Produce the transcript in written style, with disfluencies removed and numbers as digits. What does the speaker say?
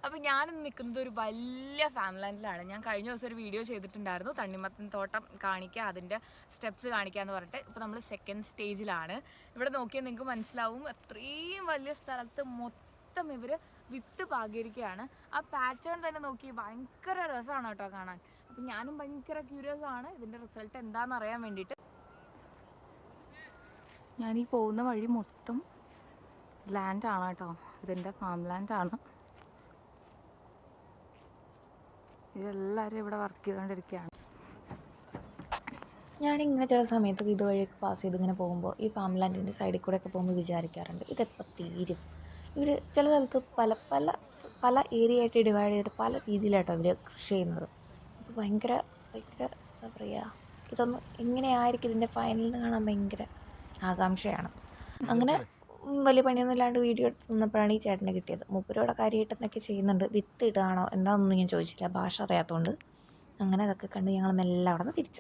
അപ്പോൾ ഞാനിന്ന് നിൽക്കുന്നത് ഒരു വലിയ ഫാം ലാൻഡിലാണ്. ഞാൻ കഴിഞ്ഞ ദിവസം ഒരു വീഡിയോ ചെയ്തിട്ടുണ്ടായിരുന്നു, തണ്ണിമത്തൻ തോട്ടം കാണിക്കുക, അതിൻ്റെ സ്റ്റെപ്സ് കാണിക്കുക എന്ന് പറഞ്ഞിട്ട്. ഇപ്പോൾ നമ്മൾ സെക്കൻഡ് സ്റ്റേജിലാണ്. ഇവിടെ നോക്കിയാൽ നിങ്ങൾക്ക് മനസ്സിലാവും, അത്രയും വലിയ സ്ഥലത്ത് മൊത്തം ഇവർ വിത്ത് പാകിയിരിക്കുകയാണ്. ആ പാറ്റേൺ തന്നെ നോക്കി ഭയങ്കര രസമാണ് കേട്ടോ കാണാൻ. അപ്പം ഞാനും ഭയങ്കര ക്യൂരിയസ് ആണ് ഇതിൻ്റെ റിസൾട്ട് എന്താണെന്ന് അറിയാൻ വേണ്ടിയിട്ട്. ഞാനീ പോകുന്ന വഴി മൊത്തം ലാൻഡാണ് കേട്ടോ, ഇതിൻ്റെ ഫാം ലാൻഡാണ്. ഇതെല്ലാവരും ഇവിടെ വർക്ക് ചെയ്തുകൊണ്ടിരിക്കുകയാണ്. ഞാനിങ്ങനെ ചില സമയത്തൊക്കെ ഇതുവഴിയൊക്കെ പാസ് ചെയ്ത് ഇങ്ങനെ പോകുമ്പോൾ ഈ ഫാം ലാൻഡിൻ്റെ സൈഡിൽ കൂടെയൊക്കെ പോകുമ്പോൾ വിചാരിക്കാറുണ്ട്, ഇതെപ്പോൾ തീരും. ഇവർ ചില സ്ഥലത്ത് പല പല പല ഏരിയ ആയിട്ട് ഡിവൈഡ് ചെയ്തിട്ട് പല രീതിയിലായിട്ടോ ഇവർ കൃഷി ചെയ്യുന്നത്. അപ്പോൾ ഭയങ്കര ഭയങ്കര എന്താ പറയുക, ഇതൊന്ന് എങ്ങനെയായിരിക്കും ഇതിൻ്റെ ഫൈനലിൽ കാണാൻ ഭയങ്കര ആകാംക്ഷയാണ്. അങ്ങനെ വലിയ പണിയൊന്നും ഇല്ലാണ്ട് വീഡിയോ എടുത്ത് നിന്നപ്പോഴാണ് ഈ ചേട്ടനെ കിട്ടിയത്. മൂപ്പരോടെ കാര്യമായിട്ട് എന്തൊക്കെ ചെയ്യുന്നുണ്ട്, വിത്ത് ഇടുകയാണോ എന്താണെന്നൊന്നും ഞാൻ ചോദിച്ചില്ല, ഭാഷ അറിയാത്തതുകൊണ്ട്. അങ്ങനെ അതൊക്കെ കണ്ട് ഞങ്ങൾ മെല്ലെ അവിടെ നിന്ന് തിരിച്ചു.